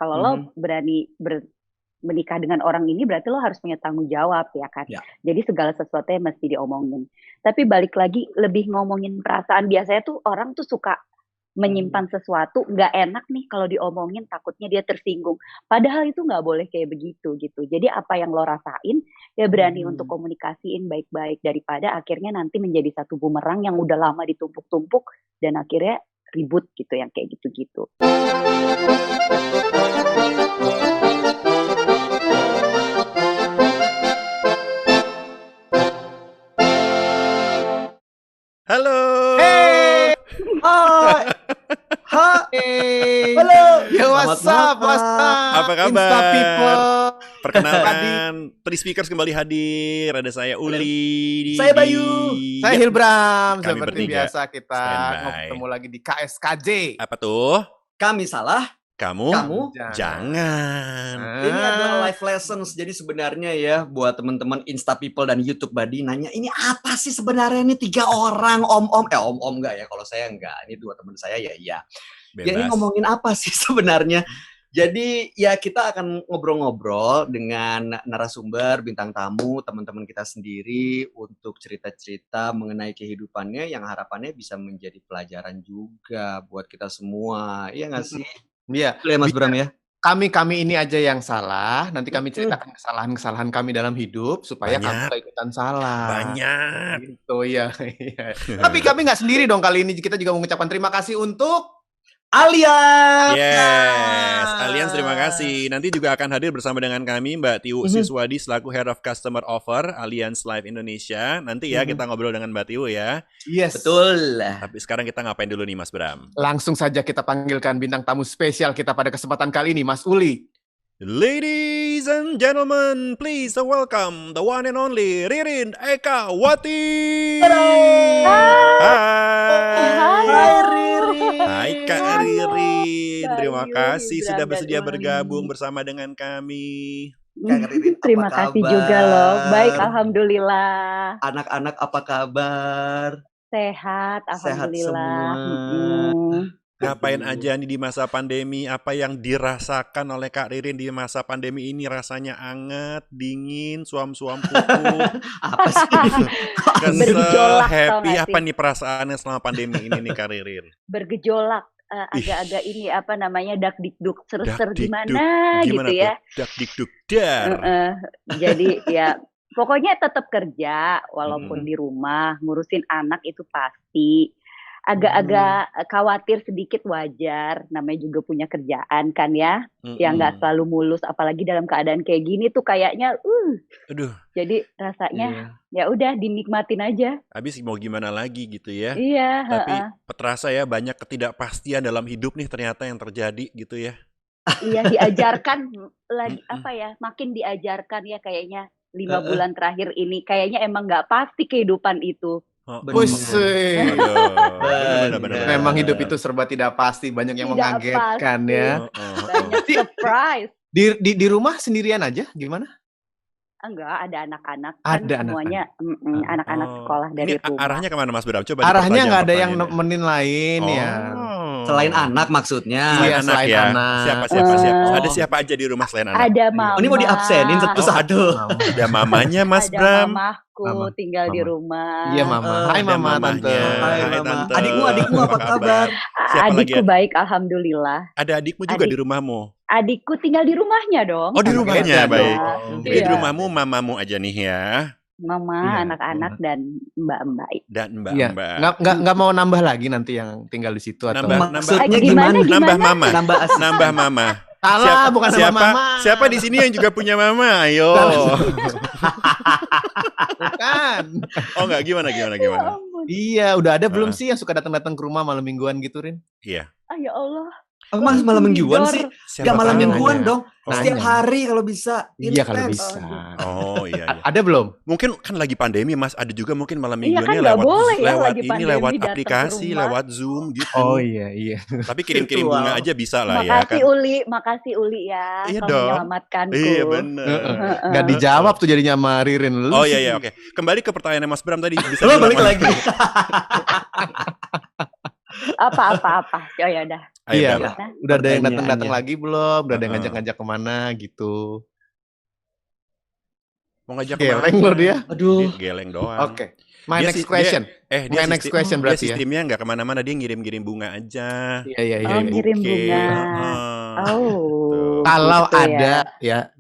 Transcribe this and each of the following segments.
Kalau lo berani menikah dengan orang ini berarti lo harus punya tanggung jawab ya kan. Ya. Jadi segala sesuatunya mesti diomongin. Tapi balik lagi lebih ngomongin perasaan. Biasanya tuh orang tuh suka menyimpan sesuatu nggak enak nih kalau diomongin, takutnya dia tersinggung. Padahal itu nggak boleh kayak begitu gitu. Jadi apa yang lo rasain ya berani untuk komunikasiin baik-baik, daripada akhirnya nanti menjadi satu bumerang yang udah lama ditumpuk-tumpuk dan akhirnya ribut gitu yang kayak gitu-gitu. Halo. Hey. Hai. Hai. Halo. Yo, what's up? Apa kabar? Insta people. Perkenalkan, Three Speakers kembali hadir. Ada saya Uli. Saya Bayu. Saya Hilbram. Kami Seperti bertiga. biasa kita Standby. ketemu lagi di KSKJ. Apa tuh? Kami salah, Kamu? Jangan. Ini adalah life lessons. Jadi sebenarnya ya buat teman-teman Insta People dan YouTube Buddy nanya, ini apa sih sebenarnya ini 3 orang om-om? Om-om enggak ya, kalau saya enggak. Ini 2 teman saya ya iya. Ya ini ngomongin apa sih sebenarnya? Jadi ya kita akan ngobrol-ngobrol dengan narasumber, bintang tamu, teman-teman kita sendiri untuk cerita-cerita mengenai kehidupannya yang harapannya bisa menjadi pelajaran juga buat kita semua. Iya nggak sih? Iya. Betul ya Mas Bram ya? Kami ini aja yang salah. Nanti kami ceritakan kesalahan-kesalahan kami dalam hidup supaya kamu gak ikutan salah. Banyak. Gitu ya. Tapi kami nggak sendiri dong kali ini. Kita juga mengucapkan terima kasih untuk Allianz. Yes, Allianz terima kasih. Nanti juga akan hadir bersama dengan kami Mbak Tiu Siswadi selaku Head of Customer Offer Allianz Life Indonesia. Nanti ya kita ngobrol dengan Mbak Tiu ya. Yes. Betul. Tapi sekarang kita ngapain dulu nih Mas Bram? Langsung saja kita panggilkan bintang tamu spesial kita pada kesempatan kali ini, Mas Uli. Ladies and gentlemen, please welcome the one and only Ririn Eka Wati. Hai Ririn. Hai Kak Ririn, terima Bayu, kasih Hilbram, sudah dan bersedia Uli. bergabung bersama dengan kami. Kak Ririn, apa Terima kasih kabar? juga loh. Baik, alhamdulillah. Anak-anak apa kabar? Sehat, alhamdulillah. semua. Ngapain aja nih di masa pandemi? Apa yang dirasakan oleh Kak Ririn di masa pandemi ini? Rasanya anget, dingin, suam-suam kuku, Apa sih? kesel, Bergejolak, tau happy. gak Apa sih? nih perasaannya selama pandemi ini nih Kak Ririn? Bergejolak, agak-agak ini apa namanya dak-dikduk ser-ser Dak-dikduk. gimana Gimana gitu ya. tuh? Dak-dikduk dar. Jadi ya pokoknya tetap kerja walaupun di rumah, ngurusin anak itu pasti. Agak-agak khawatir sedikit, wajar, namanya juga punya kerjaan kan ya, yang nggak selalu mulus, apalagi dalam keadaan kayak gini tuh kayaknya, Aduh, jadi rasanya ya udah dinikmatin aja. habis mau gimana lagi gitu ya. Iya, Tapi terasa ya banyak ketidakpastian dalam hidup nih ternyata yang terjadi gitu ya. iya diajarkan lagi apa ya, makin diajarkan ya kayaknya 5 bulan terakhir ini, kayaknya emang nggak pasti kehidupan itu. Pusing. Benar. Memang hidup itu serba tidak pasti, banyak yang Tidak mengagetkan pasti. ya. Banyak surprise. Di rumah sendirian aja gimana? Enggak, ada anak-anak kan Ada semuanya anak-anak sekolah dari Ini rumah. arahnya kemana Mas Bram? Coba Arahnya nggak ada dipertajam yang pertanyaannya. nemenin lain ya. Selain anak maksudnya. Iya, Anak selain ya. anak. Siapa. Ada siapa aja di rumah selain anak? Ada mama. Oh, ini mau diabsenin satu-satu. Ada mamanya Mas Ada Bram. mamaku Mama. tinggal di rumah. Iya mama. Hai Ada mama, tante. mamanya. Hai, Hai, Mama. Tante. Adikmu apa kabar? Siapa lagi Adikku ya? baik, alhamdulillah. Ada adikmu juga Adik. di rumahmu? Adikku tinggal di rumahnya dong. Oh, di sama rumahnya, keluarga. baik. Jadi Iya. di rumahmu mamamu aja nih ya. Mama, Iya. anak-anak dan mbak-mbak. Dan Iya. mbak-mbak. Nggak mau nambah lagi nanti yang tinggal di situ atau? Maksudnya Gimana? Nambah mama. Nambah asisten. Nambah mama. Salah, bukan sama mama. Siapa di sini yang juga punya mama? Ayo. Bukan. Oh enggak, gimana? Ya ampun. Iya, udah ada belum sih yang suka datang-datang ke rumah malam mingguan gitu, Rin? Iya. Ah, ya Allah. Oh, Mas malam mingguan sih? Siapa Gak malam tahu? mingguan nanya. dong. Setiap Nanya. hari kalau bisa. Iya kalau Intens. bisa. Oh iya. Ada belum? Mungkin kan lagi pandemi Mas, ada juga mungkin malam Iya kan mingguannya nggak lewat boleh ya lewat lagi ini pandemi lewat datang ke aplikasi, rumah. lewat Zoom gitu. Oh iya. Tapi kirim-kirim Virtual. bunga aja bisa lah ya kan. Makasih Uli ya, Iya kau dong. menyelamatkanku. Iya benar. Gak dijawab tuh jadinya sama Ririn. Lu Oh sih. iya oke. Kembali ke pertanyaan Mas Bram tadi bisa Lo balik diulang, Mas? lagi. Apa? Oh ya udah. Ayo Iya, berapa? Nah, udah ada yang datang-datang Pertanyaannya. lagi belum? Udah ada yang Heeh. ngajak-ngajak kemana gitu. Mau ngajak Geleng kemana? loh dia. Aduh. Dia geleng doang. Oke. My Dia next dia question. dia My next question dia berarti ya. sistemnya nggak kemana-mana, dia ngirim-ngirim bunga aja, Iya, iya, iya, oh iya. ngirim bunga. heeh, Oh, Kalau gitu ya. ada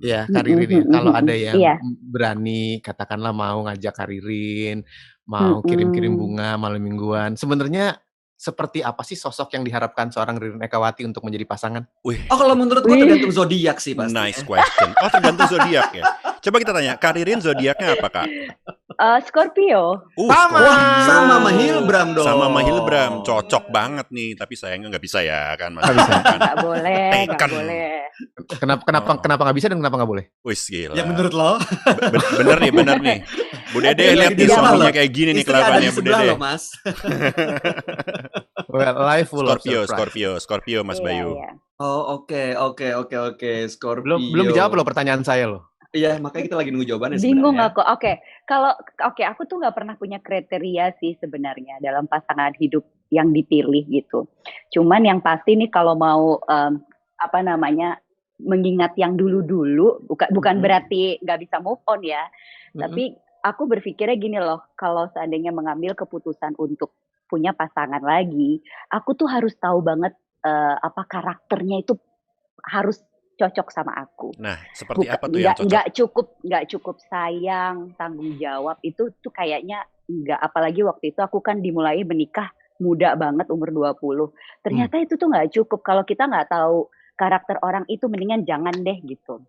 ya Kak Mm-mm, Ririn ya, kalau ada mm-mm. yang Iya. berani katakanlah mau ngajak Kak Ririn, mau kirim-kirim Mm-mm. bunga malam mingguan, sebenarnya seperti apa sih sosok yang diharapkan seorang Ririn Ekawati untuk menjadi pasangan? Wih, Oh, kalau menurut gue Wih. tergantung zodiak sih pasti. nice question. Oh, tergantung zodiak ya. Coba kita tanya, Kak Ririn zodiaknya apa, Kak? Scorpio. Sama. Wah, Scorpio. sama sama Hilbram dong. Sama sama Hilbram, cocok banget nih. Tapi sayangnya nggak bisa ya kan, Mas. Nggak bisa. Nggak boleh, nggak Taken. boleh. Kenapa nggak bisa dan kenapa nggak boleh? Wis gila. Ya menurut lo? Bener nih. Bu Dede Ada lihat di nih sebelah suaminya lo. kayak gini nih Istri ada kelakuannya di Bu sebelah Dede. lo, Mas. Well, life full of surprise. Scorpio Mas Iya, Bayu. iya. Oh, oke. Scorpio. Belum dijawab loh pertanyaan saya loh. Iya, makanya kita lagi nunggu jawabannya Bingung sebenarnya. aku. Oke, aku tuh nggak pernah punya kriteria sih sebenarnya dalam pasangan hidup yang dipilih gitu. Cuman yang pasti nih kalau mau mengingat yang dulu-dulu, bukan berarti nggak bisa move on ya. Tapi aku berpikirnya gini loh, kalau seandainya mengambil keputusan untuk punya pasangan lagi, aku tuh harus tahu banget apa karakternya itu harus cocok sama aku. Nah, seperti apa tuh yang cocok? Nggak cukup sayang, tanggung jawab itu tuh kayaknya nggak, apalagi waktu itu aku kan dimulai menikah muda banget umur 20. Ternyata itu tuh nggak cukup. Kalau kita nggak tahu karakter orang itu, mendingan jangan deh gitu.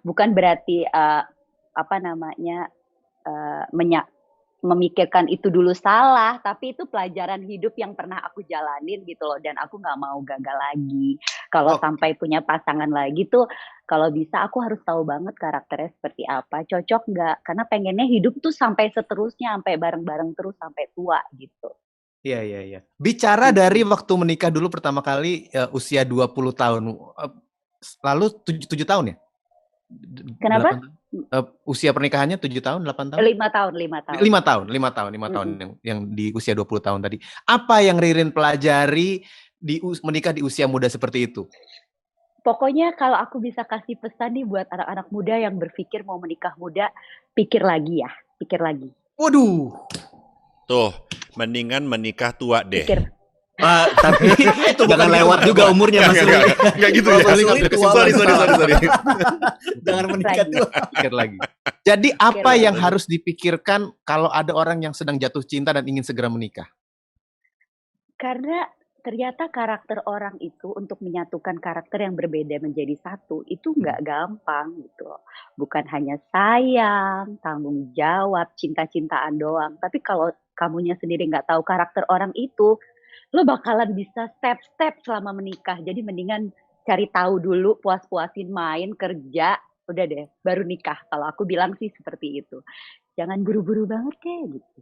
Bukan berarti memikirkan itu dulu salah, tapi itu pelajaran hidup yang pernah aku jalanin gitu loh, dan aku nggak mau gagal lagi. Kalau sampai punya pasangan lagi tuh, kalau bisa aku harus tahu banget karakternya seperti apa, cocok nggak, karena pengennya hidup tuh sampai seterusnya, sampai bareng-bareng terus sampai tua gitu. Iya. Bicara dari waktu menikah dulu pertama kali usia 20 tahun, lalu 7 tahun ya? Kenapa? Usia pernikahannya 7 tahun, 8 tahun? 5 tahun. 5 tahun yang di usia 20 tahun tadi. Apa yang Ririn pelajari menikah di usia muda seperti itu? Pokoknya kalau aku bisa kasih pesan nih buat anak-anak muda yang berpikir mau menikah muda, pikir lagi. Waduh. Tuh, mendingan menikah tua deh. Pikir. Tapi itu jangan lewat juga umurnya, Mas Ruli. Enggak gitu ya. Sorry. Jangan menikah tua. Pikir lagi. Jadi apa yang harus dipikirkan kalau ada orang yang sedang jatuh cinta dan ingin segera menikah? Karena ternyata karakter orang itu untuk menyatukan karakter yang berbeda menjadi satu itu nggak gampang gitu loh. Bukan hanya sayang, tanggung jawab, cinta-cintaan doang. Tapi kalau kamunya sendiri nggak tahu karakter orang itu, lo bakalan bisa step-step selama menikah. Jadi mendingan cari tahu dulu, puas-puasin main, kerja, udah deh, baru nikah. Kalau aku bilang sih seperti itu. Jangan buru-buru banget kayak gitu.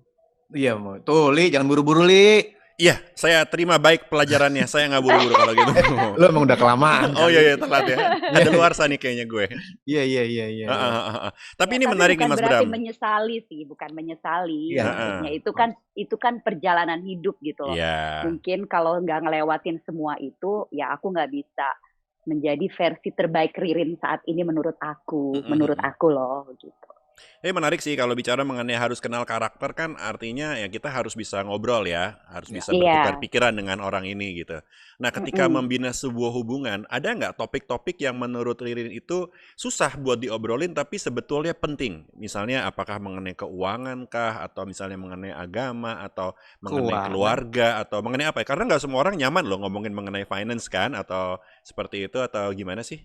Iya, tuh Li, jangan buru-buru Li. Iya, saya terima baik pelajarannya. Saya nggak buru-buru kalau gitu. Lo emang udah kelamaan. Oh iya, telat ya. Ada luar sana nih kayaknya gue. Iya. Tapi ini menarik nih Mas Bram. Bukan menyesali. Iya. Maksudnya itu kan perjalanan hidup gitu loh. Iya. Mungkin kalau nggak ngelewatin semua itu, ya aku nggak bisa menjadi versi terbaik Ririn saat ini menurut aku loh gitu. Menarik sih kalau bicara mengenai harus kenal karakter, kan artinya ya kita harus bisa ngobrol ya, harus bisa bertukar pikiran dengan orang ini gitu. Nah, ketika membina sebuah hubungan, ada nggak topik-topik yang menurut Ririn itu susah buat diobrolin tapi sebetulnya penting? Misalnya apakah mengenai keuangan kah, atau misalnya mengenai agama, atau mengenai keluarga, atau mengenai apa ya? Karena nggak semua orang nyaman loh ngomongin mengenai finance kan, atau seperti itu, atau gimana sih?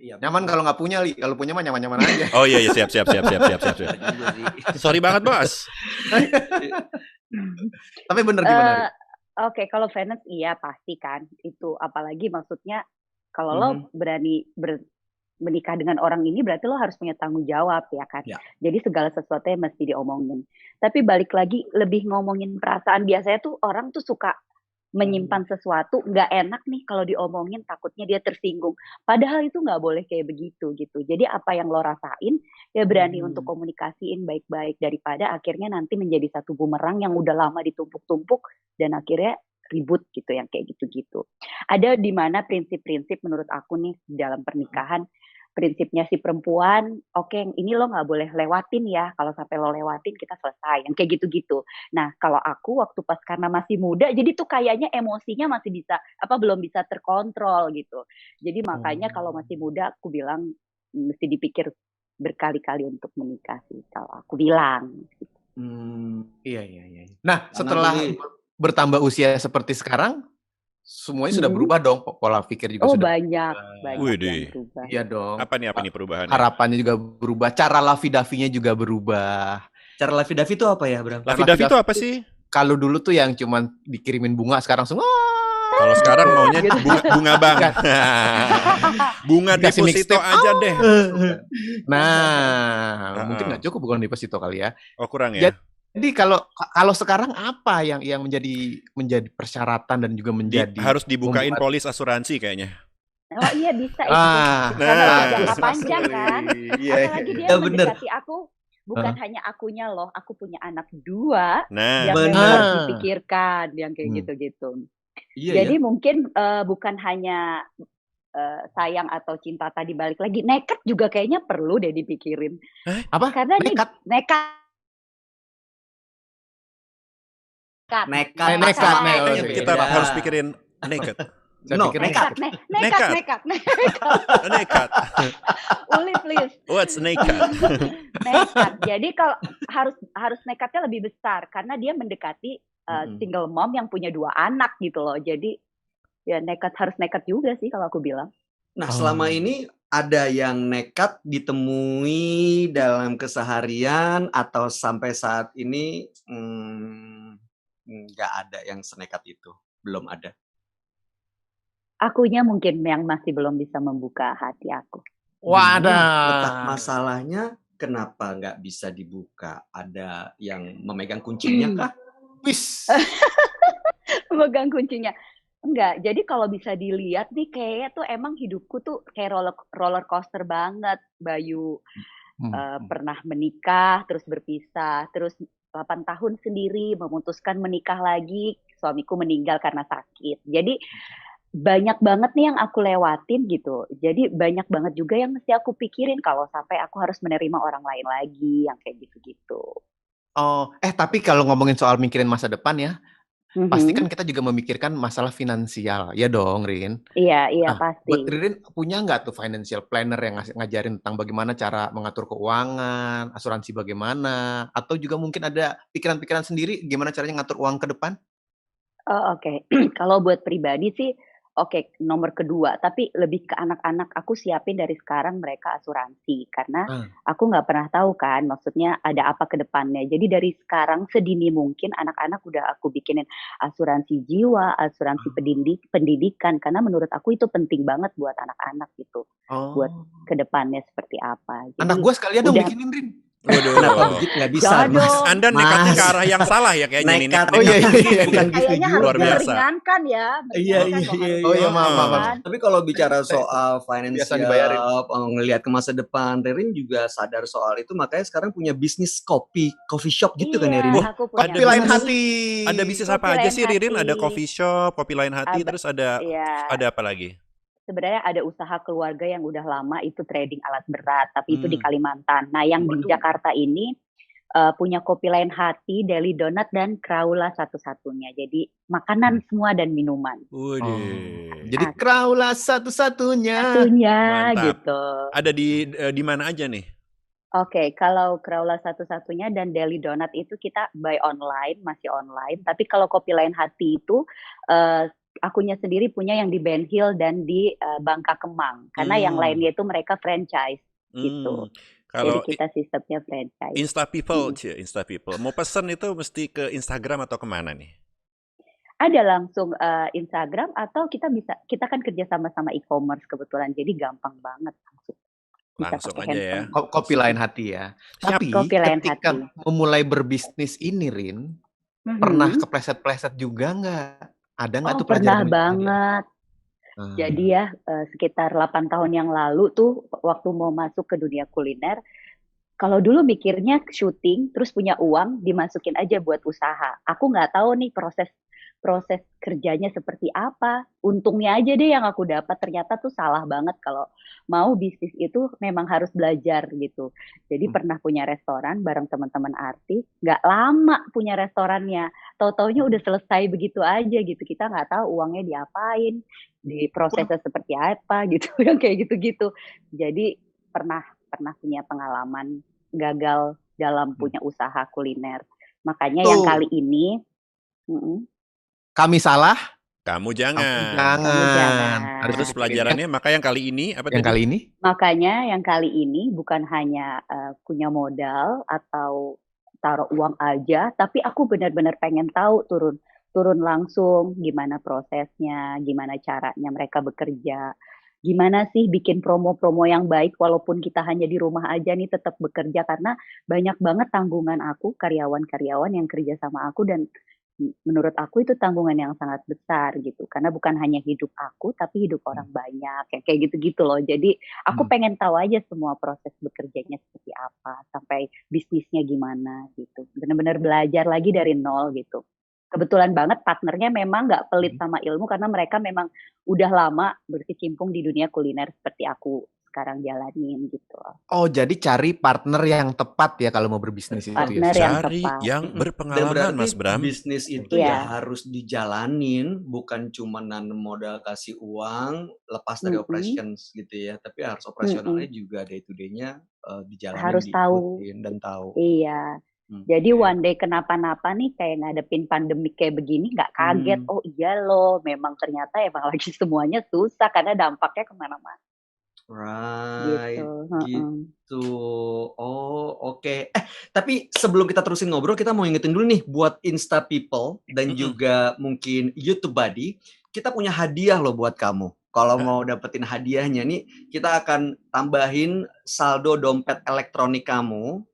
Nyaman kalau nggak punya, Li. Kalau punya mah nyaman-nyaman aja. Oh iya, siap. Sorry banget, Bos. Tapi bener gimana? Oke, kalau finance iya pasti kan. Itu apalagi maksudnya kalau lo berani menikah dengan orang ini, berarti lo harus punya tanggung jawab ya kan. Ya. Jadi segala sesuatunya mesti diomongin. Tapi balik lagi, lebih ngomongin perasaan. Biasanya tuh orang tuh suka menyimpan sesuatu, nggak enak nih kalau diomongin, takutnya dia tersinggung. Padahal itu nggak boleh kayak begitu gitu. Jadi apa yang lo rasain, ya berani untuk komunikasiin baik-baik, daripada akhirnya nanti menjadi satu bumerang yang udah lama ditumpuk-tumpuk dan akhirnya ribut gitu, yang kayak gitu-gitu. Ada di mana prinsip-prinsip menurut aku nih dalam pernikahan, prinsipnya si perempuan, oke ini lo nggak boleh lewatin ya, kalau sampai lo lewatin kita selesai, yang kayak gitu-gitu. Nah kalau aku waktu pas karena masih muda, jadi tuh kayaknya emosinya masih bisa, belum bisa terkontrol gitu. Jadi makanya kalau masih muda aku bilang mesti dipikir berkali-kali untuk menikah sih, kalau aku bilang. Iya. Nah, setelah bertambah usia seperti sekarang, semuanya sudah berubah dong, pola pikir juga sudah banyak yang Widih. berubah. Iya dong. Apa nih perubahannya? Harapannya juga berubah, cara lovey-dovey-nya juga berubah. Cara lovey-dovey itu apa ya, Bram? Lovey-dovey itu apa sih? Kalau dulu tuh yang cuman dikirimin bunga, sekarang semua Kalau sekarang maunya bunga bang. Bunga Dikasih deposito mixtape. aja deh. Nah, mungkin nggak cukup bukan deposito kali ya. Oh kurang ya. Jadi kalau sekarang apa yang menjadi persyaratan dan juga menjadi Harus dibukain polis asuransi kayaknya. Oh iya bisa itu. Ah, Karena udah jangka panjang kan. Iya. Apalagi dia mendekati aku, bukan hanya akunya loh, aku punya anak 2 yang memang harus dipikirkan, yang kayak gitu-gitu. Jadi mungkin bukan hanya sayang atau cinta tadi, balik lagi nekat juga kayaknya perlu deh dipikirin. Apa? Karena Nekat? Kita harus pikirin naked. Nekat. Uli please. What's naked? Nekat. Jadi kalau harus nekatnya lebih besar karena dia mendekati single mom yang punya 2 anak gitu loh. Jadi ya harus nekat juga sih kalau aku bilang. Nah, selama ini ada yang nekat ditemui dalam keseharian atau sampai saat ini nggak ada yang senekat itu, belum ada. Akunya mungkin yang masih belum bisa membuka hati aku. Wadah. Letak masalahnya kenapa nggak bisa dibuka? Ada yang memegang kuncinya kah? Wis. Memegang kuncinya. Enggak, jadi kalau bisa dilihat nih kayaknya tuh emang hidupku tuh kayak roller coaster banget. Bayu pernah menikah, terus berpisah, terus 8 tahun sendiri, memutuskan menikah lagi, suamiku meninggal karena sakit. Jadi banyak banget nih yang aku lewatin gitu. Jadi banyak banget juga yang mesti aku pikirin kalau sampai aku harus menerima orang lain lagi, yang kayak gitu-gitu. Tapi kalau ngomongin soal mikirin masa depan ya, pasti kan kita juga memikirkan masalah finansial, ya dong, Rin? Iya Nah, pasti. buat Ririn punya nggak tuh financial planner yang ngajarin tentang bagaimana cara mengatur keuangan, asuransi bagaimana, atau juga mungkin ada pikiran-pikiran sendiri gimana caranya ngatur uang ke depan? Oke. Kalau buat pribadi sih, nomor kedua, tapi lebih ke anak-anak aku siapin dari sekarang mereka asuransi karena aku nggak pernah tahu kan, maksudnya ada apa ke depannya. Jadi dari sekarang sedini mungkin anak-anak udah aku bikinin asuransi jiwa, asuransi pendidikan karena menurut aku itu penting banget buat anak-anak gitu, buat ke depannya seperti apa. Jadi, anak gue sekalian dong bikinin, Rin. Waduh. Kenapa begitu nggak bisa, Mas? Anda nekatnya ke arah yang salah ya kayaknya nekat. Iya. Bukan gitu kayaknya juga. harus meringankan ya. Iya. Oh iya, maaf. Tapi kalau bicara soal financial, ngelihat ke masa depan, Ririn juga sadar soal itu, makanya sekarang punya bisnis coffee shop gitu kan ya, Ririn? Kopi Lain Hati. Ada bisnis apa aja sih, Ririn? Ada coffee shop, Kopi Lain Hati, terus ada apa lagi? Sebenarnya ada usaha keluarga yang udah lama itu trading alat berat, tapi itu di Kalimantan. Nah, yang di Jakarta ini punya Kopi Lain Hati, Deli Donat, dan Kraula satu-satunya. Jadi makanan semua dan minuman. Jadi Kraula satu-satunya. Mantap. Gitu. Ada di mana aja nih? Oke, kalau Kraula satu-satunya dan Deli Donat itu kita buy online, masih online. Tapi kalau Kopi Lain Hati itu akunya sendiri punya yang di Ben Hill dan di Bangka Kemang. Karena yang lainnya itu mereka franchise gitu. Kalau jadi kita sistemnya franchise. Insta People. Mau pesen itu mesti ke Instagram atau kemana nih? Ada langsung Instagram atau kita kan kerja sama e-commerce kebetulan. Jadi gampang banget langsung aja ya. Kopi Lain Hati ya. Tapi ketika memulai berbisnis ini, Rin, pernah kepleset-pleset juga nggak? Ada nggak tuh pelajaran? Pernah banget. Jadi ya sekitar 8 tahun yang lalu tuh waktu mau masuk ke dunia kuliner, kalau dulu mikirnya syuting terus punya uang dimasukin aja buat usaha. Aku nggak tahu nih proses proses kerjanya seperti apa. Untungnya aja deh yang aku dapat, ternyata tuh salah banget kalau mau bisnis itu memang harus belajar gitu. Jadi pernah punya restoran bareng teman-teman artis, nggak lama punya restorannya. Tahu-taunya udah selesai begitu aja gitu. Kita nggak tahu uangnya diapain, di prosesnya seperti apa gitu, yang kayak gitu-gitu. Jadi pernah punya pengalaman gagal dalam punya usaha kuliner. Makanya yang kali ini, kami salah, Kamu kamu jangan. kamu jangan. jangan. Harus Terus dipikirin. pelajarannya, maka yang kali ini apa Yang tadi? kali ini Makanya yang kali ini bukan hanya punya modal atau taruh uang aja, tapi aku benar-benar pengen tahu turun langsung gimana prosesnya, gimana caranya mereka bekerja, gimana sih bikin promo-promo yang baik walaupun kita hanya di rumah aja nih tetap bekerja, karena banyak banget tanggungan aku, karyawan-karyawan yang kerja sama aku, dan menurut aku itu tanggungan yang sangat besar gitu, karena bukan hanya hidup aku tapi hidup orang banyak, kayak gitu-gitu loh. Jadi aku pengen tahu aja semua proses bekerjanya seperti apa, sampai bisnisnya gimana gitu. Benar-benar belajar lagi dari nol gitu. Kebetulan banget partnernya memang nggak pelit sama ilmu, karena mereka memang udah lama berkecimpung di dunia kuliner seperti aku sekarang jalanin gitu. Oh, jadi cari partner yang tepat ya kalau mau berbisnis itu ya. Partner yang Cari tepat. yang Dan berpengalaman, berarti Mas Bram. bisnis itu Iya. ya harus dijalanin, bukan cuma nanem modal kasih uang, lepas dari operations gitu ya. Tapi harus operasionalnya juga day to day-nya dijalanin, Harus tahu. diikutin dan tahu. Iya. Jadi one day kenapa-napa nih kayak ngadepin pandemi kayak begini nggak kaget. Oh iya loh, memang ternyata emang lagi semuanya susah karena dampaknya kemana-mana. Right, Gitu. gitu. Oh, oke. Tapi sebelum kita terusin ngobrol, kita mau ingetin dulu nih buat Insta People dan juga mungkin YouTube Buddy, kita punya hadiah loh buat kamu. Kalau mau dapetin hadiahnya nih, kita akan tambahin saldo dompet elektronik kamu.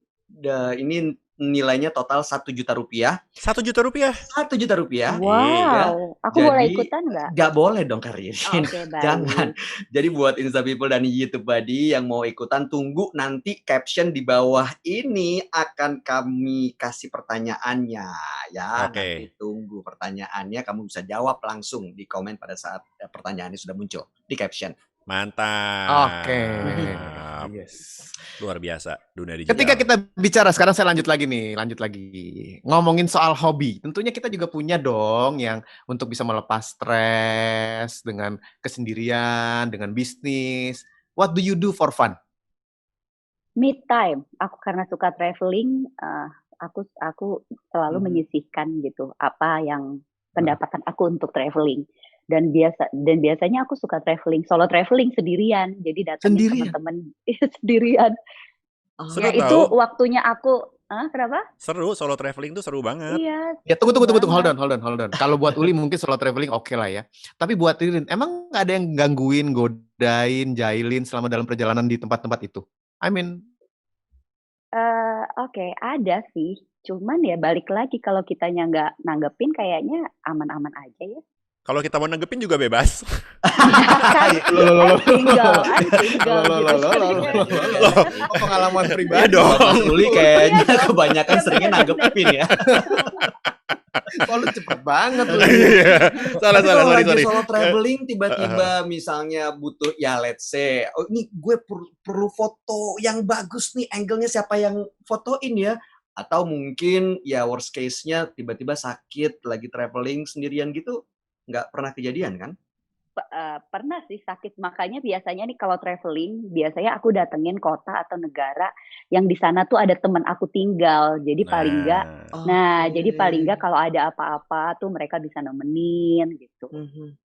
Ini nilainya total 1 juta rupiah. 1 juta rupiah? 1 juta rupiah. Wow, aku boleh ikutan nggak? Nggak boleh dong, Karin. Oke, baik. Jangan. Jadi buat Insta People dan YouTube Buddy yang mau ikutan, tunggu nanti caption di bawah ini akan kami kasih pertanyaannya ya. Oke. Nanti tunggu pertanyaannya, kamu bisa jawab langsung di komen pada saat pertanyaannya sudah muncul di caption. Mantap. Oke. Yes. Luar biasa dunia digital. Ketika kita bicara, sekarang saya lanjut lagi. Ngomongin soal hobi. Tentunya kita juga punya dong yang untuk bisa melepas stres dengan kesendirian, dengan bisnis. What do you do for fun? Me time. Aku karena suka traveling, aku selalu menyisihkan gitu apa yang pendapatan aku untuk traveling. Dan biasanya aku suka solo traveling sendirian. Jadi datangin teman-teman sendirian. Seru itu tau. waktunya aku. Kenapa? Seru, solo traveling tuh seru banget. Iya. Ya tunggu. Hold on. Kalau buat Uli mungkin solo traveling oke lah ya. Tapi buat Ririn, emang nggak ada yang gangguin, godain, jahilin selama dalam perjalanan di tempat-tempat itu? I mean, Oke, ada sih. Cuman ya balik lagi, kalau kitanya nggak nanggepin kayaknya aman-aman aja ya. Kalau kita mau nanggepin juga bebas. Tinggal pengalaman Iya pribadi. dong. Mas Uli kayaknya kebanyakan seringnya nanggepin ya. Lu cepet banget lu. Salah, Kalau sorry. lagi solo traveling tiba-tiba misalnya butuh, ya let's say, oh ini gue perlu foto yang bagus nih, angle-nya siapa yang fotoin ya? Atau mungkin ya worst case-nya tiba-tiba sakit lagi traveling sendirian gitu, nggak pernah kejadian kan? Pernah sih sakit, makanya biasanya nih kalau traveling, biasanya aku datengin kota atau negara yang di sana tuh ada teman aku tinggal, jadi paling nggak kalau ada apa-apa tuh mereka bisa nemenin gitu.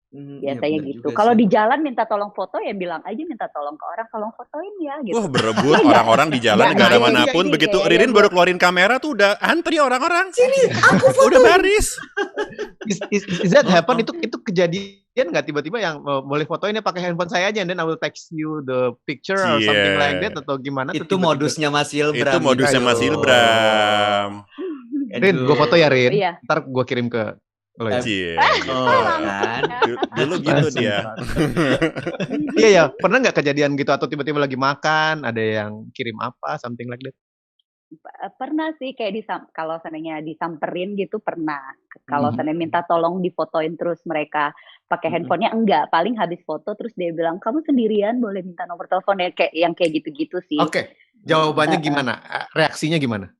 Biasanya ya gitu. Kalau di jalan minta tolong foto ya bilang aja minta tolong ke orang, tolong fotoin ya gitu. Wah, berebut orang-orang di jalan negara manapun. Begitu Ririn baru keluarin kamera tuh udah antri orang-orang. Sini, aku foto. Udah baris. Is that happen? Itu kejadian nggak tiba-tiba yang boleh fotoinnya pakai handphone saya aja, and then I will text you the picture or something like that, atau gimana? Itu modusnya Mas Hilbram. Itu modusnya Mas Hilbram. Rin, gue foto ya Rin. Iya. Ntar gue kirim ke lo ya. Kan? Dulu gitu dia. Iya ya, pernah nggak kejadian gitu atau tiba-tiba lagi makan ada yang kirim apa, something like that? Pernah sih kayak kalau seandainya disamperin gitu pernah. Kalau seandainya minta tolong difotoin terus mereka pakai handphonenya enggak, paling habis foto terus dia bilang, "Kamu sendirian boleh minta nomor telepon ya?" Kayak yang kayak gitu-gitu sih. Oke, jawabannya gimana? Reaksinya gimana?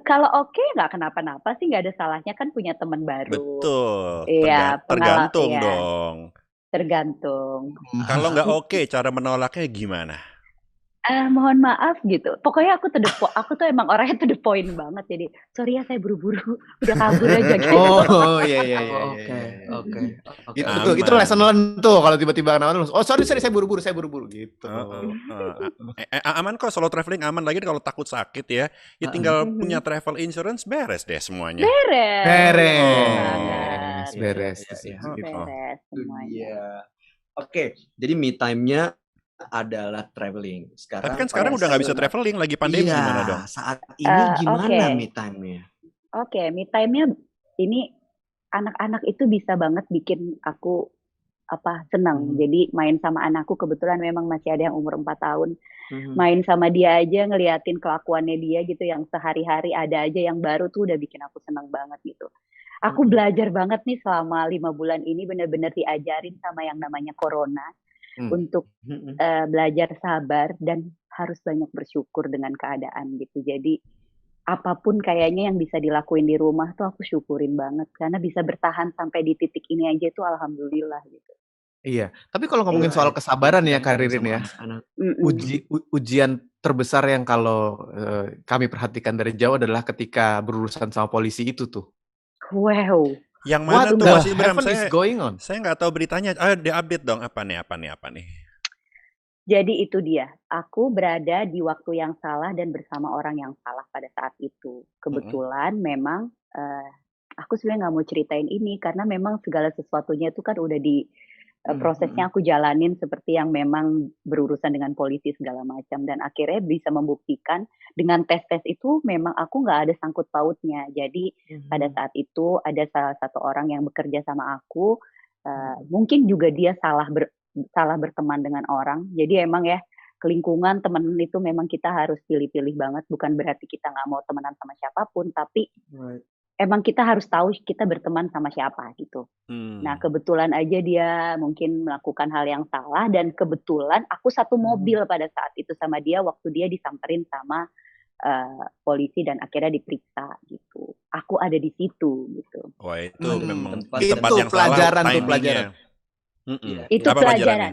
Kalau oke nggak kenapa-napa sih, nggak ada salahnya kan punya teman baru. Betul, Iya, tergantung iya, dong. tergantung. Kalau nggak oke, cara menolaknya gimana? Mohon maaf gitu. Pokoknya aku tuh emang orangnya to the point banget. Jadi, "Sorry ya saya buru-buru, udah kabur aja," gitu. Oh, iya. Oke. Itu lesson learn tuh kalau tiba-tiba kenalan, "Oh, sorry saya buru-buru gitu." Aman kok, solo traveling aman, lagi kalau takut sakit ya tinggal punya travel insurance, beres deh semuanya. Beres semuanya. Iya. Oke, jadi me time-nya adalah traveling. Tapi kan sekarang udah nggak bisa traveling, lagi pandemi, gimana dong? Saat ini gimana me time-nya? Oke, me time-nya ini anak-anak itu bisa banget bikin aku senang. Jadi main sama anakku, kebetulan memang masih ada yang umur 4 tahun. Main sama dia aja, ngeliatin kelakuannya dia gitu, yang sehari-hari ada aja yang baru tuh udah bikin aku senang banget gitu. Aku belajar banget nih selama 5 bulan ini, bener-bener diajarin sama yang namanya corona untuk belajar sabar dan harus banyak bersyukur dengan keadaan gitu. Jadi apapun kayaknya yang bisa dilakuin di rumah tuh aku syukurin banget karena bisa bertahan sampai di titik ini aja itu alhamdulillah gitu. Iya, tapi kalau ngomongin soal kesabaran ya Kak Ririn ya, ujian terbesar yang kalau kami perhatikan dari jauh adalah ketika berurusan sama polisi itu tuh. Wow. Yang mana tuh Mas Ibram? Saya nggak tahu beritanya. Ayo di-update dong, apa nih? Jadi itu dia, aku berada di waktu yang salah dan bersama orang yang salah pada saat itu. Kebetulan memang aku sebenarnya nggak mau ceritain ini karena memang segala sesuatunya itu kan udah di prosesnya aku jalanin seperti yang memang berurusan dengan polisi segala macam, dan akhirnya bisa membuktikan dengan tes-tes itu memang aku nggak ada sangkut pautnya. Jadi pada saat itu ada salah satu orang yang bekerja sama aku, mungkin juga dia salah berteman dengan orang. Jadi emang ya lingkungan teman itu memang kita harus pilih-pilih banget. Bukan berarti kita nggak mau temenan sama siapapun, tapi emang kita harus tahu kita berteman sama siapa gitu. Nah kebetulan aja dia mungkin melakukan hal yang salah, dan kebetulan aku satu mobil pada saat itu sama dia waktu dia disamperin sama polisi dan akhirnya diperiksa gitu. Aku ada di situ gitu. Wah itu memang itu tempat yang pelajaran salah, tuh pelajaran. Itu pelajaran.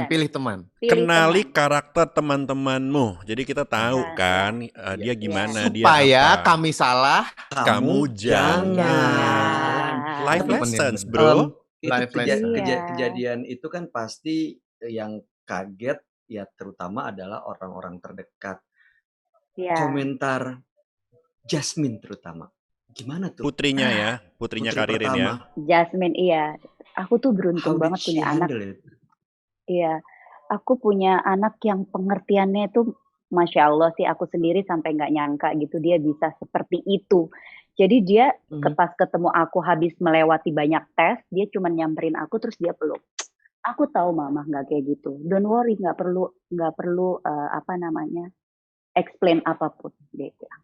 Pilih teman. Kenali karakter teman-temanmu. Jadi kita tahu kan dia gimana, dia apa. Supaya kami salah, kamu jangan. Life lessons, bro. Kejadian itu kan pasti yang kaget ya terutama adalah orang-orang terdekat. Komentar Jasmine terutama. Gimana tuh? Putrinya Kak Ririn ya. Jasmine, iya. Aku tuh beruntung banget punya anak. Iya, aku punya anak yang pengertiannya tuh Masya Allah sih, aku sendiri sampai nggak nyangka gitu dia bisa seperti itu. Jadi dia pas ketemu aku habis melewati banyak tes, dia cuma nyamperin aku terus dia peluk. Aku tahu mama nggak kayak gitu. Don't worry, nggak perlu explain apapun, dia bilang.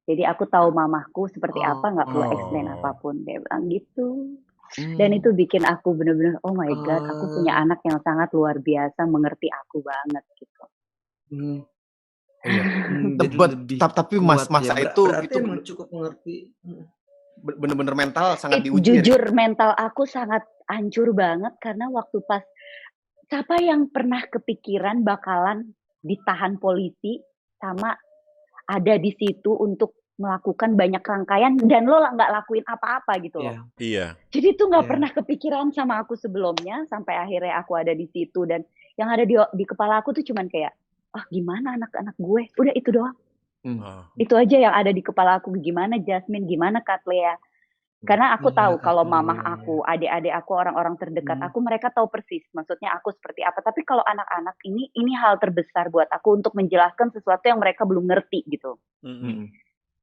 Jadi aku tahu mamahku seperti apa, nggak perlu explain apapun, dia bilang gitu. Dan itu bikin aku bener-bener oh my god, aku punya anak yang sangat luar biasa, mengerti aku banget gitu. Tapi masa itu emang cukup mengerti. Bener-bener mental sangat diuji. Jujur mental aku sangat hancur banget karena waktu pas siapa yang pernah kepikiran bakalan ditahan polisi sama ada di situ untuk melakukan banyak rangkaian dan lo nggak lakuin apa-apa gitu loh. Iya. Jadi itu nggak pernah kepikiran sama aku sebelumnya sampai akhirnya aku ada di situ, dan yang ada di kepala aku tuh cuman kayak gimana anak-anak gue, udah itu doang. Itu aja yang ada di kepala aku, gimana Jasmine, gimana Katlea. Karena aku tahu kalau mamah aku, adik-adik aku, orang-orang terdekat aku, mereka tahu persis maksudnya aku seperti apa. Tapi kalau anak-anak ini hal terbesar buat aku untuk menjelaskan sesuatu yang mereka belum ngerti gitu.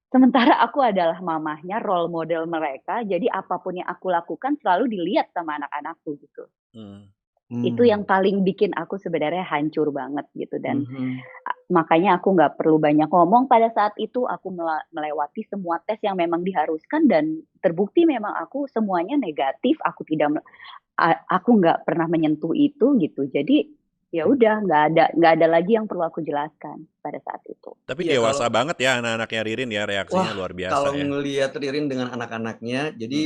Sementara aku adalah mamahnya, role model mereka, jadi apapun yang aku lakukan selalu dilihat sama anak-anakku gitu. Itu yang paling bikin aku sebenarnya hancur banget gitu. Dan makanya aku nggak perlu banyak ngomong pada saat itu. Aku melewati semua tes yang memang diharuskan dan terbukti memang aku semuanya negatif. Aku nggak pernah menyentuh itu gitu. Jadi ya udah nggak ada lagi yang perlu aku jelaskan pada saat itu. Tapi Iya, dewasa kalau banget ya anak-anaknya Ririn ya, reaksinya wah, luar biasa kalau ya. ngelihat Ririn dengan anak-anaknya, jadi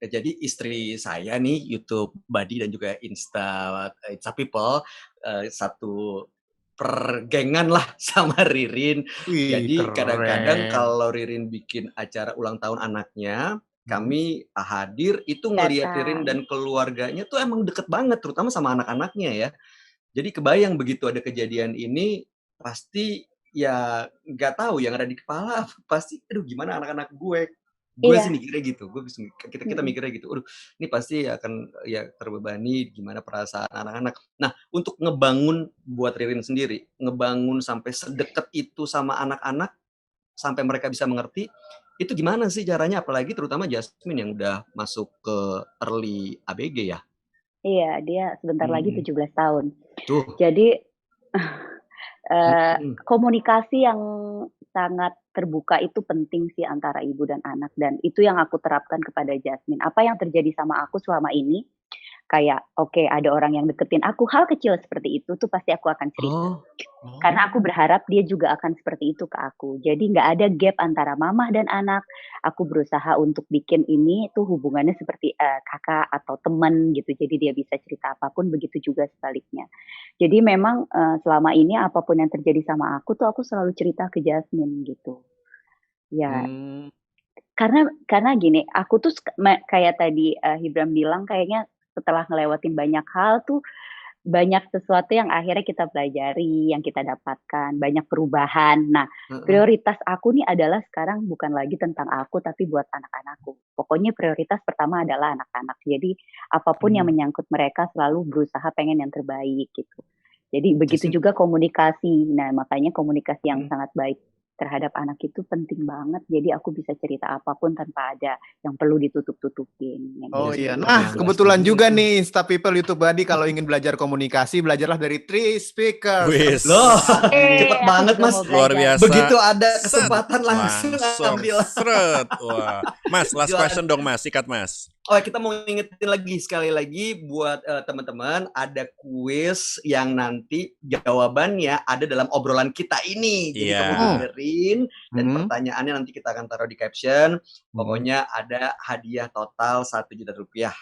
jadi istri saya nih YouTube Buddy dan juga Insta People satu pergengan lah sama Ririn. Wih, Jadi kadang-kadang keren. kalau Ririn bikin acara ulang tahun anaknya, kami hadir itu ngelihat Ririn dan keluarganya tuh emang deket banget, terutama sama anak-anaknya ya. Jadi kebayang begitu ada kejadian ini, pasti ya nggak tahu yang ada di kepala pasti, aduh gimana anak-anak gue Iya. sih mikirnya gitu, kita mikirnya gitu, aduh ini pasti akan ya terbebani gimana perasaan anak-anak. Nah untuk ngebangun buat Ririn sendiri, ngebangun sampai sedekat itu sama anak-anak, sampai mereka bisa mengerti, itu gimana sih caranya? Apalagi terutama Jasmine yang udah masuk ke early ABG ya? Iya, dia sebentar lagi 17 tahun. Tuh. Jadi komunikasi yang sangat terbuka itu penting sih antara ibu dan anak, dan itu yang aku terapkan kepada Jasmine. Apa yang terjadi sama aku selama ini, kayak oke, ada orang yang deketin aku, hal kecil seperti itu tuh pasti aku akan cerita. Karena aku berharap dia juga akan seperti itu ke aku. Jadi nggak ada gap antara mama dan anak. Aku berusaha untuk bikin ini tuh hubungannya seperti kakak atau teman gitu. Jadi dia bisa cerita apapun, begitu juga sebaliknya. Jadi memang selama ini apapun yang terjadi sama aku tuh aku selalu cerita ke Jasmine gitu. Ya. Karena gini, aku tuh kayak tadi Hibram bilang, kayaknya setelah ngelewatin banyak hal tuh banyak sesuatu yang akhirnya kita pelajari, yang kita dapatkan, banyak perubahan. Nah, prioritas aku nih adalah sekarang bukan lagi tentang aku, tapi buat anak-anakku. Pokoknya prioritas pertama adalah anak-anak. Jadi apapun yang menyangkut mereka selalu berusaha pengen yang terbaik gitu. Jadi begitu juga komunikasi. Nah, makanya komunikasi yang sangat baik terhadap anak itu penting banget. Jadi aku bisa cerita apapun tanpa ada yang perlu ditutup-tutupin. Oh iya. Nah, kebetulan juga nih Insta People YouTube Buddy kalau ingin belajar komunikasi, belajarlah dari 3 Speakers. Wis. Loh, cepet banget Mas. Luar biasa. Begitu ada kesempatan langsung ambil. Seret. Wah. Mas, last question dong Mas, sikat Mas. Oh, kita mau ngingetin lagi sekali lagi buat teman-teman, ada kuis yang nanti jawabannya ada dalam obrolan kita ini. Jadi kamu dengerin dan pertanyaannya nanti kita akan taruh di caption. Pokoknya ada hadiah total 1 juta rupiah.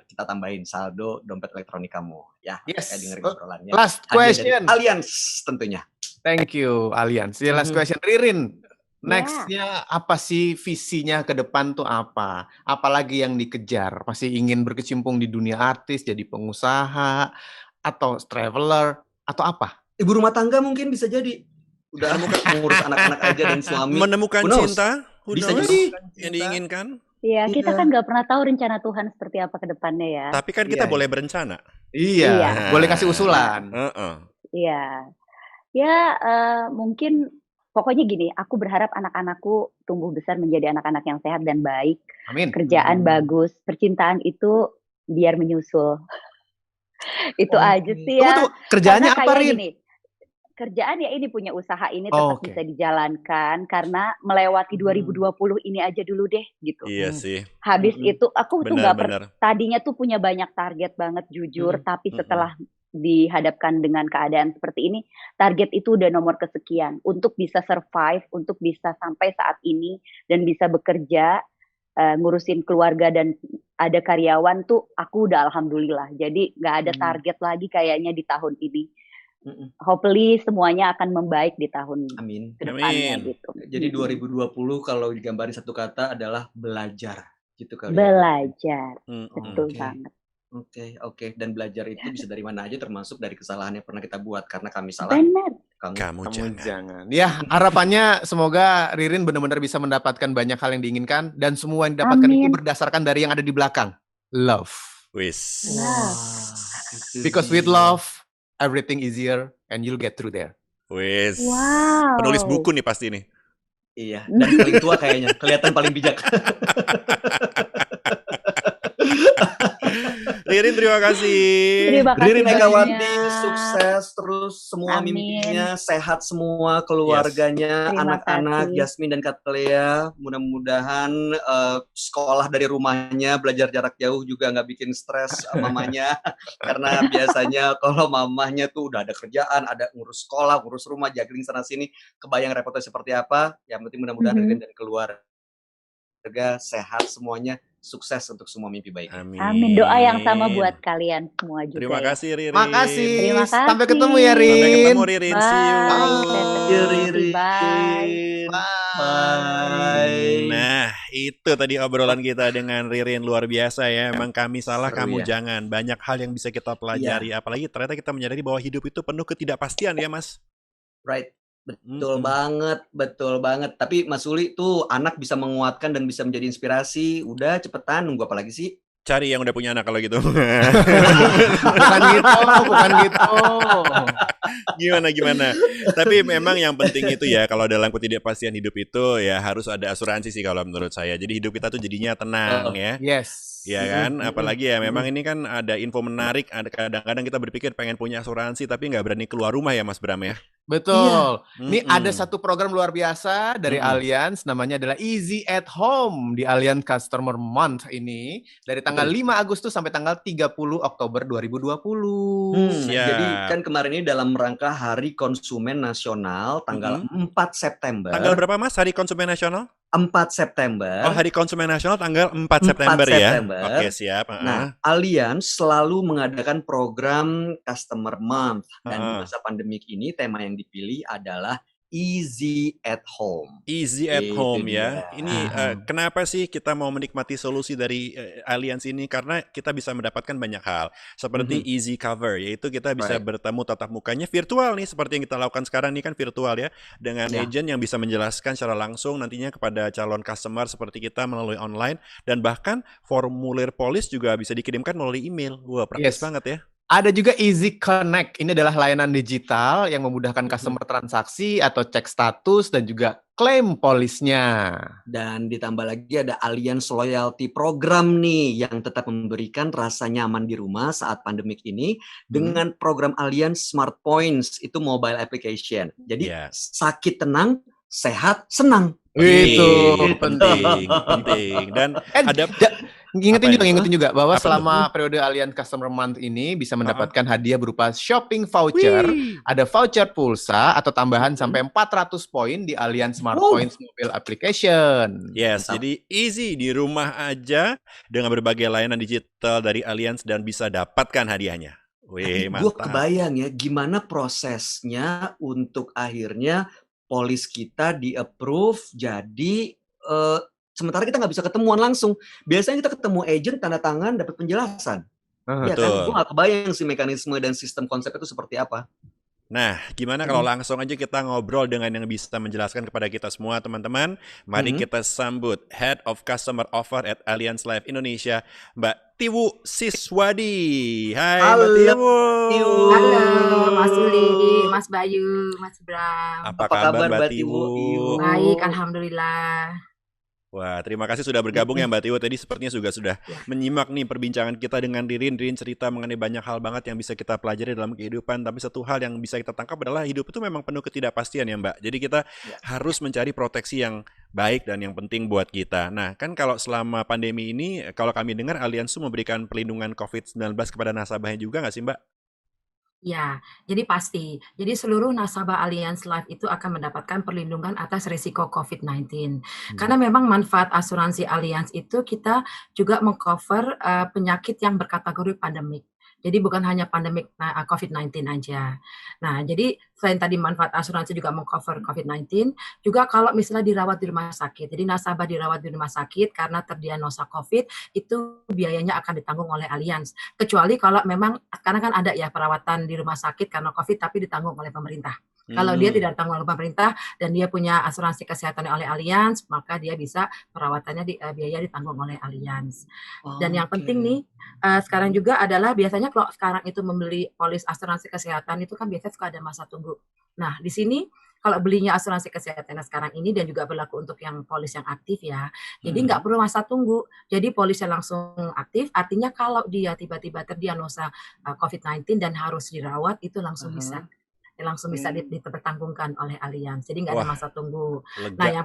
Kita tambahin saldo dompet elektronik kamu ya. Yes. Dengerin obrolannya. Last question. Allianz tentunya. Thank you Allianz. Last question Ririn. Next-nya apa sih visinya ke depan tuh apa? Apalagi yang dikejar? Masih ingin berkecimpung di dunia artis, jadi pengusaha, atau traveler, atau apa? Ibu rumah tangga mungkin bisa jadi. Udah mengurus anak-anak aja dan suami. Menemukan cinta? Bisa jadi yang diinginkan? Iya, kita kan nggak pernah tahu rencana Tuhan seperti apa ke depannya ya. Tapi kan kita boleh berencana. Iya, boleh kasih usulan. Iya. Ya, mungkin pokoknya gini, aku berharap anak-anakku tumbuh besar menjadi anak-anak yang sehat dan baik. Amin. Kerjaan bagus, percintaan itu biar menyusul. Itu aja sih ya. Tunggu, kerjaannya apa, Rin? Gini, kerjaan ya ini, punya usaha ini tetap bisa dijalankan, karena melewati 2020 ini aja dulu deh gitu. Iya sih. Habis itu aku tuh tadinya tuh punya banyak target banget jujur, tapi setelah dihadapkan dengan keadaan seperti ini, target itu udah nomor kesekian untuk bisa survive, untuk bisa sampai saat ini dan bisa bekerja, ngurusin keluarga dan ada karyawan tuh aku udah alhamdulillah. Jadi nggak ada target lagi kayaknya di tahun ini. Hopefully semuanya akan membaik di tahun kedepannya gitu. Jadi 2020 kalau digambarin satu kata adalah belajar gitu kali. Belajar. Betul banget. Oke. Dan belajar itu bisa dari mana aja, termasuk dari kesalahan yang pernah kita buat. Karena kami salah, benar. Kamu jangan. Ya, harapannya semoga Ririn benar-benar bisa mendapatkan banyak hal yang diinginkan, dan semua yang didapatkan itu berdasarkan dari yang ada di belakang. Love. Wis. Because with love, everything easier and you'll get through there. Wis. Wow. Penulis buku nih pasti nih. Iya, dan paling tua kayaknya, kelihatan paling bijak. Ririn terima kasih. Terima kasih Ririn Egawati, banyak. sukses terus semua Amin. mimpinya, sehat semua Yes. keluarganya, Terima anak-anak, kasih. Jasmine dan Katlea. Mudah-mudahan sekolah dari rumahnya, belajar jarak jauh juga nggak bikin stres mamanya. Karena biasanya kalau mamahnya tuh udah ada kerjaan, ada ngurus sekolah, ngurus rumah, juggling sana sini, kebayang repotnya seperti apa. Yang penting mudah-mudahan Ririn dan keluarga sehat semuanya, sukses untuk semua mimpi baiknya. Amin. Doa yang sama buat kalian semua juga Terima ya. kasih Ririn. Makasih. Terima kasih. Sampai ketemu ya, Sampai Rin. ketemu Ririn. See you. Bye. Ririn. Bye. Bye. Nah, itu tadi obrolan kita dengan Ririn, luar biasa ya. Emang kami salah, Seru kamu ya. jangan. Banyak hal yang bisa kita pelajari. Apalagi ternyata kita menyadari bahwa hidup itu penuh ketidakpastian ya, Mas. Right. Betul banget. Tapi Mas Uli tuh anak bisa menguatkan dan bisa menjadi inspirasi. Udah cepetan, nunggu apa lagi sih? Cari yang udah punya anak kalau gitu. Bukan gitu. Gimana? Tapi memang yang penting itu ya, kalau dalam ketidakpastian hidup itu ya harus ada asuransi sih kalau menurut saya. Jadi hidup kita tuh jadinya tenang ya. Yes. Ya kan, apalagi ya memang ini kan ada info menarik, ada kadang-kadang kita berpikir pengen punya asuransi tapi nggak berani keluar rumah ya Mas Bram ya. Betul. Iya. Ini ada satu program luar biasa dari Allianz, namanya adalah Easy at Home di Allianz Customer Month ini dari tanggal 5 Agustus sampai tanggal 30 Oktober 2020. Jadi kan kemarin ini dalam rangka Hari Konsumen Nasional tanggal 4 September. Tanggal berapa Mas Hari Konsumen Nasional? 4 September. Oh, Hari Konsumen Nasional tanggal 4 September ya. Oke, siap. Nah, Allianz selalu mengadakan program Customer Month dan di masa pandemik ini tema yang dipilih adalah Easy at Home. Easy at Itu home dia. ya. Ini kenapa sih kita mau menikmati solusi dari Allianz ini? Karena kita bisa mendapatkan banyak hal. Seperti easy cover, yaitu kita bisa bertemu tatap mukanya virtual nih. Seperti yang kita lakukan sekarang nih kan virtual ya. Dengan agent yang bisa menjelaskan secara langsung nantinya kepada calon customer seperti kita melalui online. Dan bahkan formulir polis juga bisa dikirimkan melalui email. Wah, praktis banget ya. Ada juga Easy Connect. Ini adalah layanan digital yang memudahkan customer transaksi atau cek status dan juga klaim polisnya. Dan ditambah lagi ada Allianz Loyalty Program nih yang tetap memberikan rasa nyaman di rumah saat pandemik ini dengan program Allianz Smart Points, itu mobile application. Jadi sakit tenang, sehat senang. Itu penting. Dan ada Ingetin juga bahwa selama periode Allianz Customer Month ini bisa mendapatkan hadiah berupa shopping voucher, ada voucher pulsa atau tambahan sampai 400 poin di Allianz Smart Points mobile application. Yes, jadi easy di rumah aja dengan berbagai layanan digital dari Allianz dan bisa dapatkan hadiahnya. Wih, mantap. Gue kebayang ya gimana prosesnya untuk akhirnya polis kita di-approve jadi sementara kita nggak bisa ketemuan langsung. Biasanya kita ketemu agent, tanda tangan, dapat penjelasan. Ya kan? Gue nggak kebayang sih mekanisme dan sistem konsep itu seperti apa. Nah, gimana kalau langsung aja kita ngobrol dengan yang bisa menjelaskan kepada kita semua, teman-teman. Mari kita sambut Head of Customer Offer at Allianz Life Indonesia, Mbak Tiwu Siswadi. Hai Mbak Tiwu. Halo Mas Uli, Mas Bayu, Mas Bram. Apa kabar Mbak Tiwu? Baik, alhamdulillah. Wah, terima kasih sudah bergabung ya Mbak Tiwo. Tadi sepertinya sudah menyimak nih perbincangan kita dengan Ririn. Ririn cerita mengenai banyak hal banget yang bisa kita pelajari dalam kehidupan. Tapi satu hal yang bisa kita tangkap adalah hidup itu memang penuh ketidakpastian ya Mbak. Jadi kita harus mencari proteksi yang baik dan yang penting buat kita. Nah, kan kalau selama pandemi ini, kalau kami dengar Allianz memberikan perlindungan COVID-19 kepada nasabahnya juga nggak sih Mbak? Ya, jadi pasti. Jadi seluruh nasabah Allianz Life itu akan mendapatkan perlindungan atas risiko COVID-19. Karena memang manfaat asuransi Allianz itu kita juga mengcover penyakit yang berkategori pandemik. Jadi bukan hanya pandemik COVID-19 aja. Nah, jadi selain tadi manfaat asuransi juga mengcover COVID-19, juga kalau misalnya dirawat di rumah sakit. Jadi nasabah dirawat di rumah sakit karena terdiagnosa COVID, itu biayanya akan ditanggung oleh Allianz. Kecuali kalau memang, karena kan ada ya perawatan di rumah sakit karena COVID, tapi ditanggung oleh pemerintah. Kalau dia tidak ditanggung oleh pemerintah dan dia punya asuransi kesehatan oleh Allianz, maka dia bisa perawatannya biaya ditanggung oleh Allianz. Dan yang penting nih, sekarang juga adalah biasanya kalau sekarang itu membeli polis asuransi kesehatan itu kan biasanya suka ada masa tunggu. Nah, di sini kalau belinya asuransi kesehatan sekarang ini dan juga berlaku untuk yang polis yang aktif ya, jadi nggak perlu masa tunggu. Jadi polisnya langsung aktif, artinya kalau dia tiba-tiba terdiagnosa COVID-19 dan harus dirawat, itu langsung bisa dipertanggungkan oleh Allianz. Jadi nggak ada Wah, masa tunggu. Nah, lega.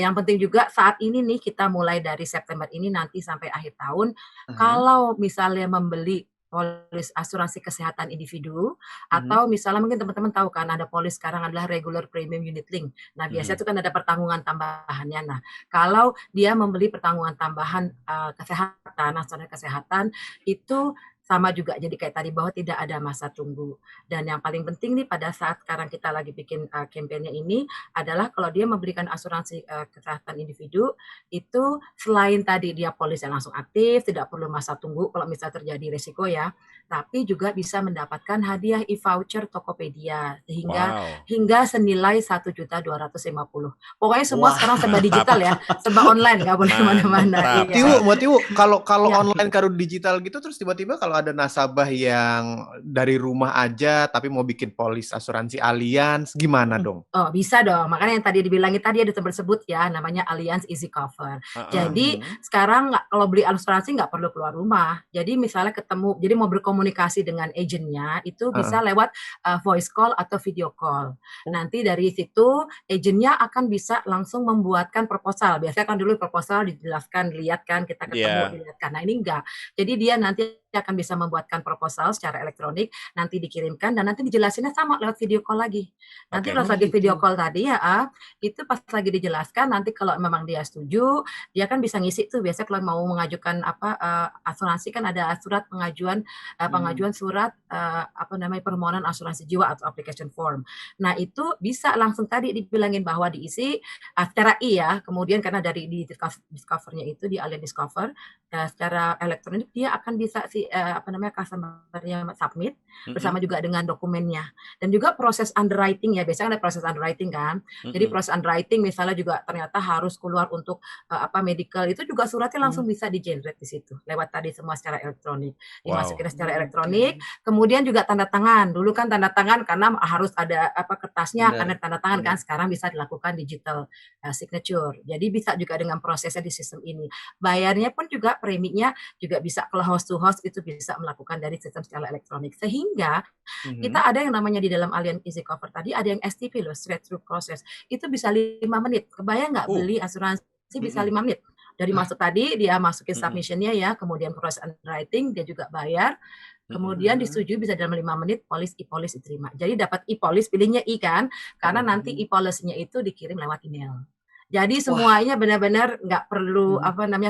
yang penting juga saat ini nih kita mulai dari September ini nanti sampai akhir tahun, kalau misalnya membeli polis asuransi kesehatan individu atau misalnya mungkin teman-teman tahu kan ada polis sekarang adalah regular premium unit link. Nah, biasanya itu kan ada pertanggungan tambahannya. Nah, kalau dia membeli pertanggungan tambahan kesehatan, asuransi kesehatan itu sama juga jadi kayak tadi bahwa tidak ada masa tunggu. Dan yang paling penting nih pada saat sekarang kita lagi bikin kampanye ini adalah kalau dia memberikan asuransi kesehatan individu itu selain tadi dia polis yang langsung aktif, tidak perlu masa tunggu kalau misalnya terjadi resiko ya, tapi juga bisa mendapatkan hadiah e-voucher Tokopedia hingga senilai 1.250.000. Pokoknya semua sekarang serba digital ya, serba online, nggak boleh kemana-mana. Mbak Tiwu, kalau online karo digital gitu terus tiba-tiba kalau ada nasabah yang dari rumah aja tapi mau bikin polis asuransi Allianz gimana dong? Oh, bisa dong. Makanya yang tadi dibilangin tadi ada tersebut ya, namanya Allianz Easy Cover. Jadi sekarang kalau beli asuransi nggak perlu keluar rumah. Jadi misalnya jadi mau berkomunikasi dengan agennya itu bisa lewat voice call atau video call. Nanti dari situ agennya akan bisa langsung membuatkan proposal. Biasanya kan dulu proposal dijelaskan, lihat kan, kita ketemu, dilihatkan. Nah ini enggak. Jadi dia nanti akan bisa membuatkan proposal secara elektronik, nanti dikirimkan dan nanti dijelasinnya sama lewat video call lagi. Nanti pas lagi video call tadi ya, itu pas lagi dijelaskan nanti kalau memang dia setuju, dia kan bisa ngisi tuh biasanya kalau mau mengajukan asuransi kan ada surat pengajuan surat permohonan asuransi jiwa atau application form. Nah, itu bisa langsung tadi dibilangin bahwa diisi secara ya, kemudian karena dari di Discover-nya itu di Allianz Discover secara elektronik dia akan bisa customer-nya submit bersama juga dengan dokumennya. Dan juga proses underwriting ya, biasanya ada proses underwriting kan. Jadi proses underwriting misalnya juga ternyata harus keluar untuk medical, itu juga suratnya langsung bisa di-generate di situ lewat tadi semua secara elektronik. Dimasukin secara elektronik, kemudian juga tanda tangan. Dulu kan tanda tangan karena harus ada kertasnya karena tanda tangan kan, sekarang bisa dilakukan digital signature. Jadi bisa juga dengan prosesnya di sistem ini. Bayarnya pun juga preminya juga bisa kalau host to host itu bisa melakukan dari sistem secara elektronik. Sehingga kita ada yang namanya di dalam Allianz Easy Cover tadi ada yang STP loh, straight through process. Itu bisa 5 menit. Kebayang nggak beli asuransi bisa 5 menit? Dari masuk tadi dia masukin submission-nya ya, kemudian proses underwriting dia juga bayar. Kemudian disetujui bisa dalam 5 menit e-polis diterima. Jadi dapat e-polis, pilihnya i kan, karena nanti e-polisnya itu dikirim lewat email. Jadi semuanya benar-benar nggak perlu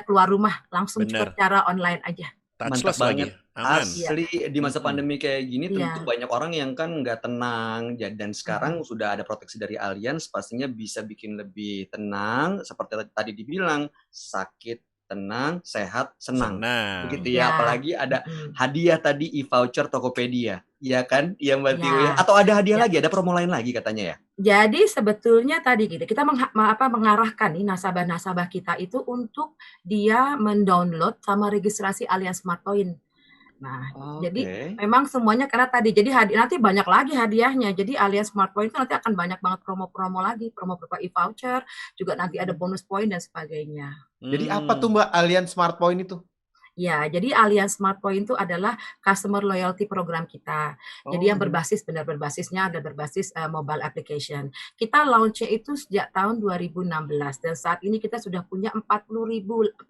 keluar rumah, langsung cukup cara online aja. Mantap banget. Asli di masa pandemi kayak gini tentu banyak orang yang kan nggak tenang dan sekarang sudah ada proteksi dari Allianz pastinya bisa bikin lebih tenang seperti tadi dibilang sakit tenang, sehat, senang. Begitu ya, apalagi ada hadiah tadi e-voucher Tokopedia. Iya kan? Iya Mbak Tiwu ya. Atau ada hadiah lagi, ada promo lain lagi katanya ya? Jadi sebetulnya tadi kita mengarahkan nih nasabah-nasabah kita itu untuk dia mendownload sama registrasi Allianz Smart Point. Nah, jadi memang semuanya karena tadi jadi nanti banyak lagi hadiahnya. Jadi Allianz Smart Point itu nanti akan banyak banget promo-promo lagi, promo berupa e-voucher, juga nanti ada bonus poin dan sebagainya. Jadi apa tuh Mbak Allianz Smart Point itu? Ya, jadi Allianz Smart Point itu adalah customer loyalty program kita. Jadi yang berbasisnya ada berbasis mobile application. Kita launch-nya itu sejak tahun 2016 dan saat ini kita sudah punya 48.000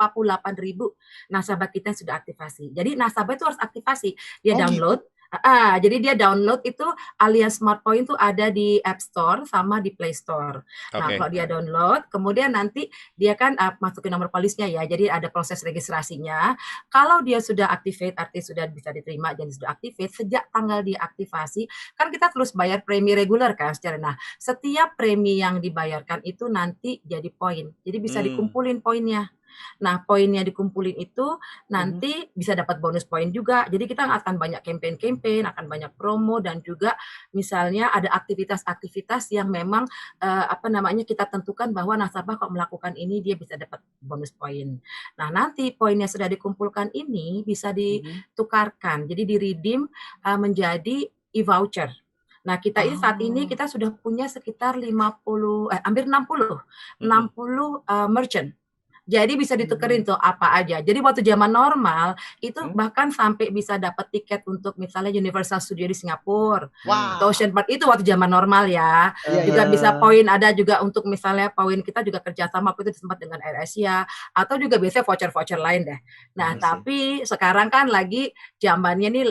nasabah kita yang sudah aktivasi. Jadi nasabah itu harus aktivasi, dia download. Jadi dia download itu Allianz Smart Point itu ada di App Store sama di Play Store. Nah, kalau dia download, kemudian nanti dia kan masukin nomor polisnya ya. Jadi ada proses registrasinya. Kalau dia sudah activate, artinya sudah bisa diterima dan sudah activate, sejak tanggal diaktifasi, kan kita terus bayar premi reguler kan secara. Nah, setiap premi yang dibayarkan itu nanti jadi poin. Jadi bisa dikumpulin poinnya. Nah, poinnya dikumpulin itu nanti bisa dapat bonus poin juga. Jadi kita akan banyak campaign-campaign, akan banyak promo dan juga misalnya ada aktivitas-aktivitas yang memang kita tentukan bahwa nasabah kalau melakukan ini dia bisa dapat bonus poin. Nah, nanti poin yang sudah dikumpulkan ini bisa ditukarkan. Jadi di-redeem menjadi e-voucher. Nah, kita ini saat ini kita sudah punya sekitar hampir 60 merchant. Jadi bisa ditukerin tuh apa aja. Jadi waktu zaman normal itu bahkan sampai bisa dapat tiket untuk misalnya Universal Studio di Singapura atau Ocean Park itu waktu zaman normal ya. Juga bisa poin ada juga untuk misalnya poin kita juga kerjasama waktu itu sempat dengan AirAsia atau juga biasanya voucher-voucher lain deh. Nah tapi sekarang kan lagi zamannya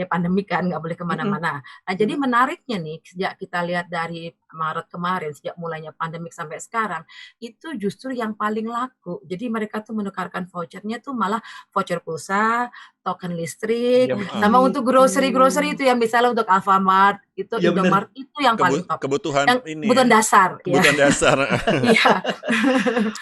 pandemi kan nggak boleh kemana-mana. Nah jadi menariknya nih sejak kita lihat dari Maret kemarin sejak mulainya pandemik sampai sekarang itu justru yang paling laku. Jadi mereka tuh menukarkan vouchernya tuh malah voucher pulsa, token listrik, sama untuk grocery itu yang misalnya untuk Alfamart, itu Indomart itu yang paling top. Kebutuhan kebutuhan dasar. Kebutuhan dasar. Iya.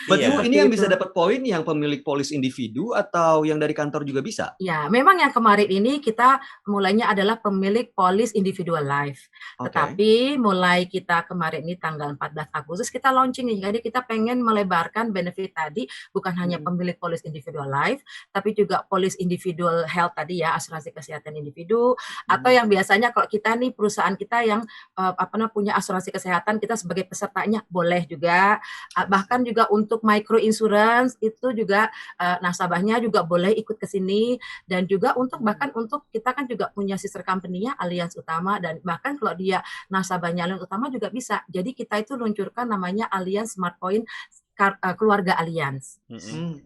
Betul, ini yang bisa dapat poin yang pemilik polis individu atau yang dari kantor juga bisa? Ya, memang yang kemarin ini kita mulainya adalah pemilik polis individual life. Tetapi mulai kita kemarin ini tanggal 14 Agustus kita launching nih. Jadi kita pengen melebarkan benefit tadi bukan hanya pemilik polis individual life, tapi juga polis individual health tadi ya, asuransi kesehatan individu atau yang biasanya kalau kita nih perusahaan kita yang punya asuransi kesehatan kita sebagai pesertanya boleh juga. Bahkan juga untuk micro insurance itu juga nasabahnya juga boleh ikut ke sini dan juga bahkan untuk kita kan juga punya sister company-nya Allianz Utama dan bahkan kalau dia nasabahnya Allianz Utama juga bisa. Jadi kita itu luncurkan namanya Allianz Smart Point keluarga Allianz.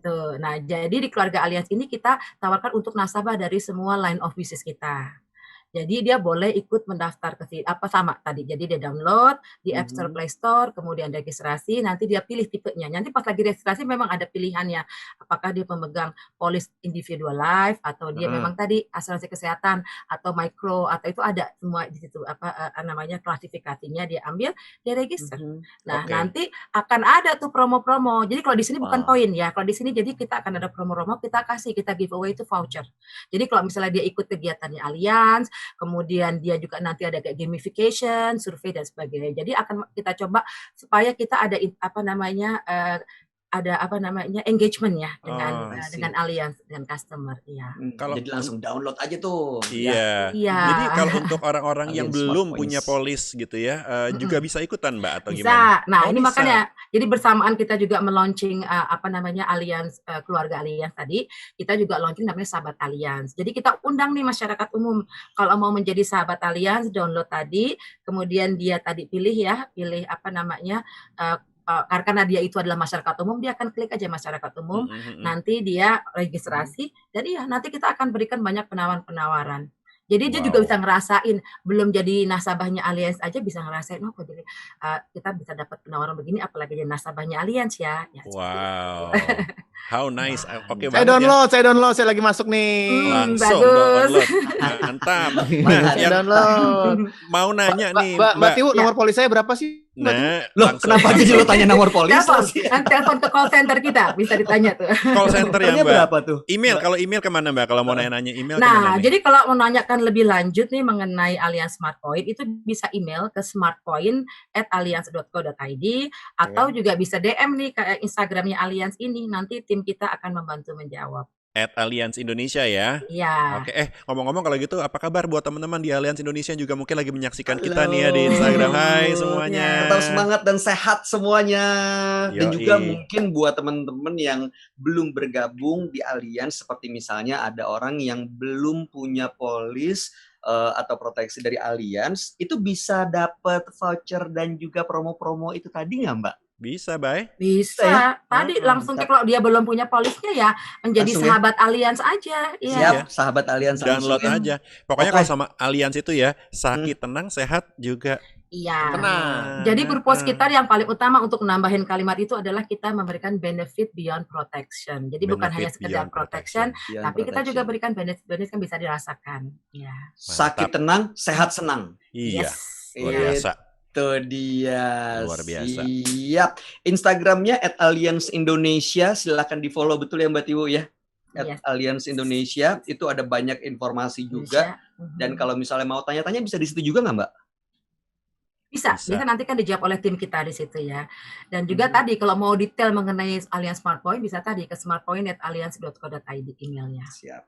Tuh. Nah, jadi di keluarga Allianz ini kita tawarkan untuk nasabah dari semua line of business kita. Jadi dia boleh ikut mendaftar ke sama tadi. Jadi dia download di App Store, Play Store, kemudian registrasi, nanti dia pilih tipenya. Nanti pas lagi registrasi memang ada pilihannya. Apakah dia pemegang polis individual life atau dia memang tadi asuransi kesehatan atau micro atau itu ada semua di situ namanya klasifikasinya dia ambil, dia register. Nah, nanti akan ada tuh promo-promo. Jadi kalau di sini bukan poin ya. Kalau di sini jadi kita akan ada promo-promo kita giveaway itu voucher. Jadi kalau misalnya dia ikut kegiatannya Allianz, kemudian dia juga nanti ada kayak gamification, survei dan sebagainya. Jadi akan kita coba supaya kita ada engagement ya dengan Allianz dengan customer Jadi langsung download aja tuh. Iya. Jadi kalau untuk orang-orang yang belum punya polis gitu ya juga bisa ikutan Mbak atau bisa. gimana? Nah, ini makanya jadi bersamaan kita juga melaunching Allianz keluarga Allianz tadi, kita juga launching namanya Sahabat Allianz. Jadi kita undang nih masyarakat umum kalau mau menjadi sahabat Allianz download tadi, kemudian dia tadi pilih karena dia itu adalah masyarakat umum, dia akan klik aja masyarakat umum, nanti dia registrasi, dan nanti kita akan berikan banyak penawaran-penawaran. Jadi dia juga bisa ngerasain, belum jadi nasabahnya Allianz aja bisa ngerasain, jadi kita bisa dapat penawaran begini, apalagi jadi nasabahnya Allianz ya. Wow, how nice. Oke, saya download, saya lagi masuk nih. Langsung bagus. download. Mantap. Saya download. Mau nanya nih, Mbak Tiu, nomor polis saya berapa sih? Nah, loh, kenapa jadi lo tanya nomor polis? Telepon ke call center kita, bisa ditanya tuh. Call center ya Mbak. Berapa tuh? Email, kalau email kemana Mbak? Kalau mau nanya email nah, kemana nih? jadi kalau mau nanyakan lebih lanjut nih mengenai Allianz Smart Point, itu bisa email ke smartpoint@allianz.co.id atau juga bisa DM nih ke Instagramnya Allianz ini, nanti tim kita akan membantu menjawab. @Allianz Indonesia ya. Iya. Oke, ngomong-ngomong kalau gitu apa kabar buat teman-teman di Allianz Indonesia yang juga mungkin lagi menyaksikan kita nih ya di Instagram. Hai semuanya. Tetap semangat dan sehat semuanya. Dan Yoi. juga mungkin buat teman-teman yang belum bergabung di Allianz, seperti misalnya ada orang yang belum punya polis atau proteksi dari Allianz, itu bisa dapat voucher dan juga promo-promo itu tadi nggak Mbak? Bisa, Bay? Bisa ya? Tadi langsung kalau dia belum punya polisnya ya menjadi langsung sahabat Allianz aja. Siap, sahabat Allianz download aja. Pokoknya kalau sama Allianz itu ya sakit tenang, sehat juga. Iya. Tenang. Jadi purpose kita yang paling utama untuk nambahin kalimat itu adalah kita memberikan benefit beyond protection. Jadi bukan hanya sekedar protection, tapi kita juga berikan benefit yang bisa dirasakan. Ya. Sakit tenang, sehat senang. Iya. Yes. Luar biasa. Itu dia. Luar biasa. Siap. Instagramnya @allianceindonesia, silakan di follow, betul ya Mbak Tiwu ya? Yes. @allianceindonesia, itu ada banyak informasi juga. Dan kalau misalnya mau tanya-tanya bisa di situ juga nggak Mbak? Bisa nanti kan dijawab oleh tim kita di situ ya. Dan juga tadi kalau mau detail mengenai Allianz SmartPoint bisa tadi ke smartpoint@allianz.co.id emailnya. Siap.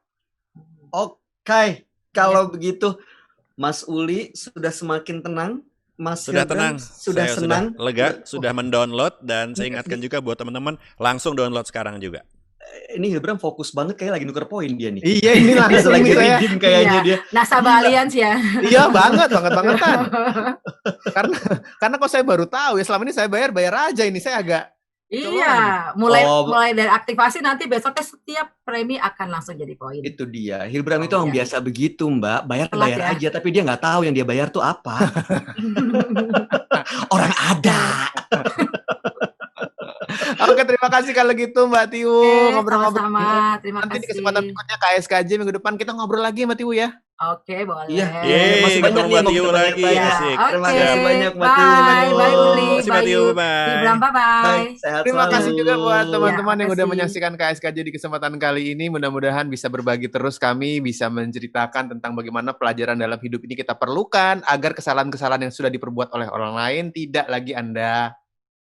Oke, kalau begitu Mas Uli sudah semakin tenang, Mas Sudah Hilbram tenang, sudah saya senang, sudah lega, sudah mendownload, dan saya ingatkan juga buat teman-teman langsung download sekarang juga. Ini Hilbram fokus banget kayak lagi nuker poin dia nih. Iya, ini langsung lagi nih saya. redeem kayaknya dia. Nasabah Allianz ya. Iya bangetan. Karena kok saya baru tahu ya, selama ini saya bayar aja, ini saya agak Iya, mulai dari aktivasi nanti besoknya setiap premi akan langsung jadi poin. Itu dia. Hilbram itu orang biasa begitu, Mbak. Bayar ya aja, tapi dia nggak tahu yang dia bayar tuh apa. Orang ada. Oke, terima kasih kalau gitu Mbak Tiwu. Ngobrol-ngobrol. Sama-sama, terima Nanti kasih. di kesempatan berikutnya KSKJ minggu depan kita ngobrol lagi Mbak Tiwu ya. Oke, boleh. Iya, masih banyak nih Mbak Tiwu lagi. Asik. Terima kasih banyak Mbak Bye, Tiwu. bye Uli, Terima kasih Mbak Tiwu, bye. Ibram, bye-bye. Terima kasih juga buat teman-teman yang udah makasih. menyaksikan KSKJ di kesempatan kali ini. Mudah-mudahan bisa berbagi terus, kami bisa menceritakan tentang bagaimana pelajaran dalam hidup ini kita perlukan agar kesalahan-kesalahan yang sudah diperbuat oleh orang lain tidak lagi Anda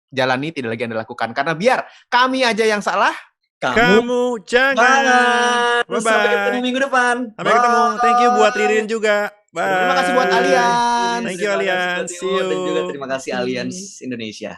jalani, tidak lagi Anda lakukan. Karena biar kami aja yang salah, kamu jangan. Bye-bye. Sampai ketemu minggu depan. Sampai ketemu. Thank you buat Ririn juga. Bye. Terima kasih buat Allianz. Thank you Allianz. See you. Dan juga terima kasih Allianz Indonesia.